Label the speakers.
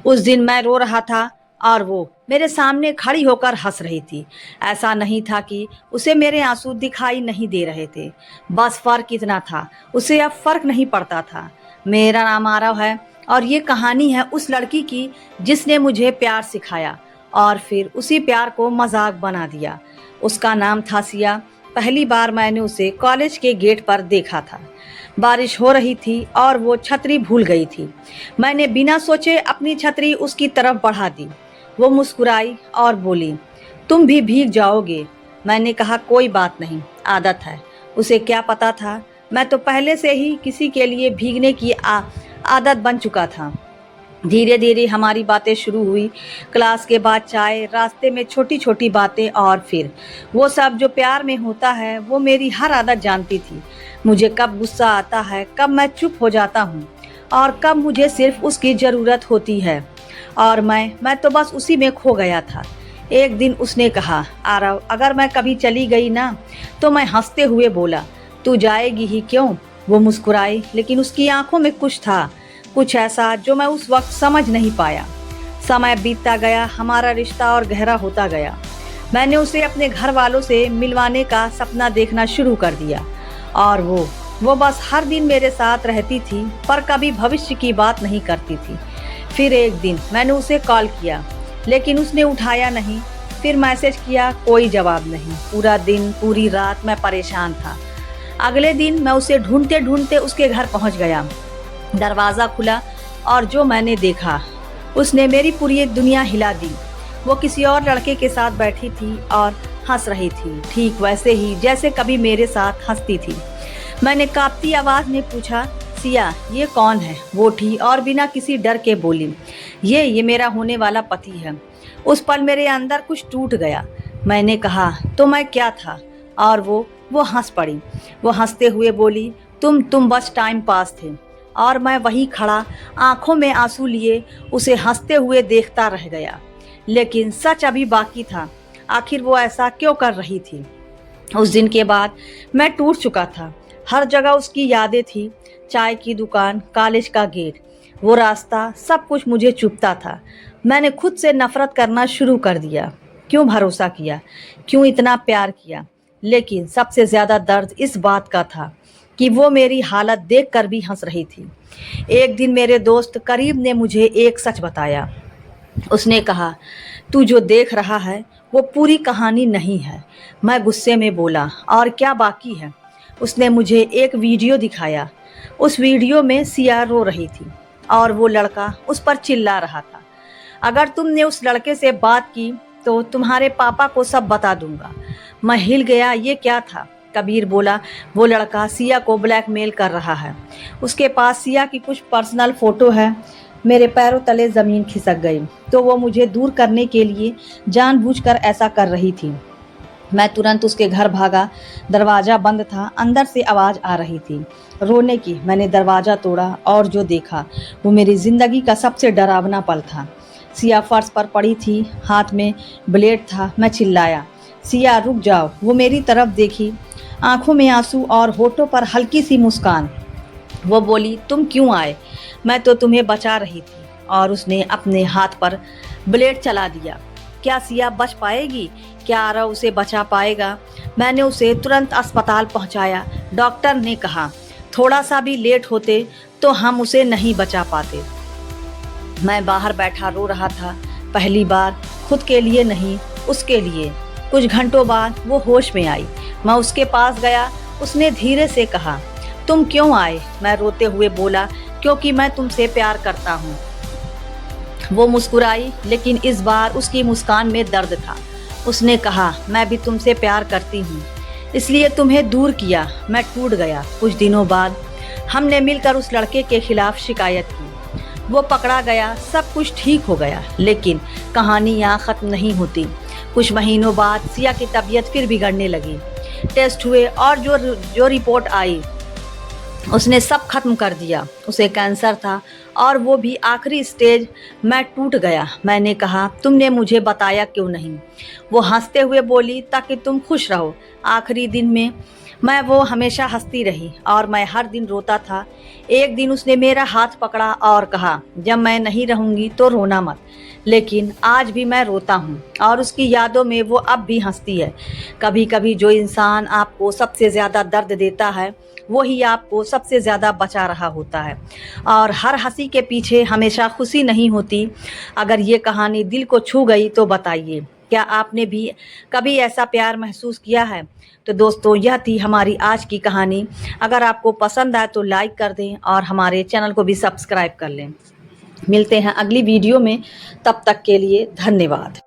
Speaker 1: उस दिन मैं रो रहा था और वो मेरे सामने खड़ी होकर हंस रही थी। ऐसा नहीं था कि उसे मेरे आंसू दिखाई नहीं दे रहे थे, बस फर्क इतना था, उसे अब फर्क नहीं पड़ता था। मेरा नाम आरव है और ये कहानी है उस लड़की की जिसने मुझे प्यार सिखाया और फिर उसी प्यार को मजाक बना दिया। उसका नाम था सिया। पहली बार मैंने उसे कॉलेज के गेट पर देखा था। बारिश हो रही थी और वो छतरी भूल गई थी। मैंने बिना सोचे अपनी छतरी उसकी तरफ बढ़ा दी। वो मुस्कुराई और बोली, तुम भी भीग जाओगे। मैंने कहा, कोई बात नहीं, आदत है। उसे क्या पता था, मैं तो पहले से ही किसी के लिए भीगने की आदत बन चुका था। धीरे धीरे हमारी बातें शुरू हुई। क्लास के बाद चाय, रास्ते में छोटी छोटी बातें और फिर वो सब जो प्यार में होता है। वो मेरी हर आदत जानती थी, मुझे कब गुस्सा आता है, कब मैं चुप हो जाता हूँ और कब मुझे सिर्फ उसकी ज़रूरत होती है। और मैं तो बस उसी में खो गया था। एक दिन उसने कहा, आरव, अगर मैं कभी चली गई ना, तो मैं हंसते हुए बोला, तू जाएगी ही क्यों? वो मुस्कुराई, लेकिन उसकी आंखों में कुछ था, कुछ ऐसा जो मैं उस वक्त समझ नहीं पाया। समय बीतता गया, हमारा रिश्ता और गहरा होता गया। मैंने उसे अपने घर वालों से मिलवाने का सपना देखना शुरू कर दिया और वो बस हर दिन मेरे साथ रहती थी, पर कभी भविष्य की बात नहीं करती थी। फिर एक दिन मैंने उसे कॉल किया, लेकिन उसने उठाया नहीं। फिर मैसेज किया, कोई जवाब नहीं। पूरा दिन, पूरी रात मैं परेशान था। अगले दिन मैं उसे ढूंढते ढूंढते उसके घर पहुंच गया। दरवाज़ा खुला और जो मैंने देखा, उसने मेरी पूरी दुनिया हिला दी। वो किसी और लड़के के साथ बैठी थी और हंस रही थी, ठीक वैसे ही जैसे कभी मेरे साथ हंसती थी। मैंने कांपती आवाज़ में पूछा, सिया, ये कौन है? वो उठी और बिना किसी डर के बोली, ये मेरा होने वाला पति है। उस पल मेरे अंदर कुछ टूट गया। मैंने कहा, तो मैं क्या था? और वो हंस पड़ी। वो हंसते हुए बोली, तुम बस टाइम पास थे। और मैं वहीं खड़ा, आंखों में आंसू लिए, उसे हंसते हुए देखता रह गया। लेकिन सच अभी बाकी था, आखिर वो ऐसा क्यों कर रही थी? उस दिन के बाद मैं टूट चुका था। हर जगह उसकी यादें थी, चाय की दुकान, कॉलेज का गेट, वो रास्ता, सब कुछ मुझे चुभता था। मैंने खुद से नफरत करना शुरू कर दिया। क्यों भरोसा किया? क्यों इतना प्यार किया? लेकिन सबसे ज़्यादा दर्द इस बात का था कि वो मेरी हालत देखकर भी हंस रही थी। एक दिन मेरे दोस्त करीब ने मुझे एक सच बताया। उसने कहा, तू जो देख रहा है वो पूरी कहानी नहीं है। मैं गुस्से में बोला, और क्या बाकी है? उसने मुझे एक वीडियो दिखाया। उस वीडियो में सिया रो रही थी और वो लड़का उस पर चिल्ला रहा था, अगर तुमने उस लड़के से बात की तो तुम्हारे पापा को सब बता दूंगा। मैं हिल गया, ये क्या था? कबीर बोला, वो लड़का सिया को ब्लैकमेल कर रहा है। उसके पास सिया की कुछ पर्सनल फ़ोटो है। मेरे पैरों तले ज़मीन खिसक गई। तो वो मुझे दूर करने के लिए जानबूझकर ऐसा कर रही थी। मैं तुरंत उसके घर भागा। दरवाज़ा बंद था, अंदर से आवाज़ आ रही थी, रोने की। मैंने दरवाज़ा तोड़ा और जो देखा वो मेरी ज़िंदगी का सबसे डरावना पल था। सिया फर्श पर पड़ी थी, हाथ में ब्लेड था। मैं चिल्लाया, सिया रुक जाओ। वो मेरी तरफ देखी, आंखों में आंसू और होठों पर हल्की सी मुस्कान। वो बोली, तुम क्यों आए? मैं तो तुम्हें बचा रही थी। और उसने अपने हाथ पर ब्लेड चला दिया। क्या सिया बच पाएगी? क्या आरव उसे बचा पाएगा? मैंने उसे तुरंत अस्पताल पहुंचाया। डॉक्टर ने कहा, थोड़ा सा भी लेट होते तो हम उसे नहीं बचा पाते। मैं बाहर बैठा रो रहा था, पहली बार खुद के लिए नहीं, उसके लिए। कुछ घंटों बाद वो होश में आई। मैं उसके पास गया। उसने धीरे से कहा, तुम क्यों आए? मैं रोते हुए बोला, क्योंकि मैं तुमसे प्यार करता हूँ। वो मुस्कुराई, लेकिन इस बार उसकी मुस्कान में दर्द था। उसने कहा, मैं भी तुमसे प्यार करती हूँ, इसलिए तुम्हें दूर किया। मैं टूट गया। कुछ दिनों बाद हमने मिलकर उस लड़के के खिलाफ शिकायत की। वो पकड़ा गया, सब कुछ ठीक हो गया। लेकिन कहानी यहाँ ख़त्म नहीं होती। कुछ महीनों बाद सिया की तबीयत फिर बिगड़ने लगी। टेस्ट हुए और जो रिपोर्ट आई उसने सब खत्म कर दिया। उसे कैंसर था और वो भी आखिरी स्टेज। मैं टूट गया। मैंने कहा, तुमने मुझे बताया क्यों नहीं? वो हंसते हुए बोली, ताकि तुम खुश रहो। आखिरी दिन में मैं वो हमेशा हंसती रही और मैं हर दिन रोता था। एक दिन उसने मेरा हाथ पकड़ा और कहा, जब मैं नहीं रहूंगी तो रोना मत। लेकिन आज भी मैं रोता हूँ और उसकी यादों में वो अब भी हंसती है। कभी कभी जो इंसान आपको सबसे ज़्यादा दर्द देता है वही आपको सबसे ज़्यादा बचा रहा होता है, और हर हंसी के पीछे हमेशा खुशी नहीं होती। अगर ये कहानी दिल को छू गई तो बताइए, क्या आपने भी कभी ऐसा प्यार महसूस किया है? तो दोस्तों, यह थी हमारी आज की कहानी। अगर आपको पसंद आए तो लाइक कर दें और हमारे चैनल को भी सब्सक्राइब कर लें। मिलते हैं अगली वीडियो में, तब तक के लिए धन्यवाद।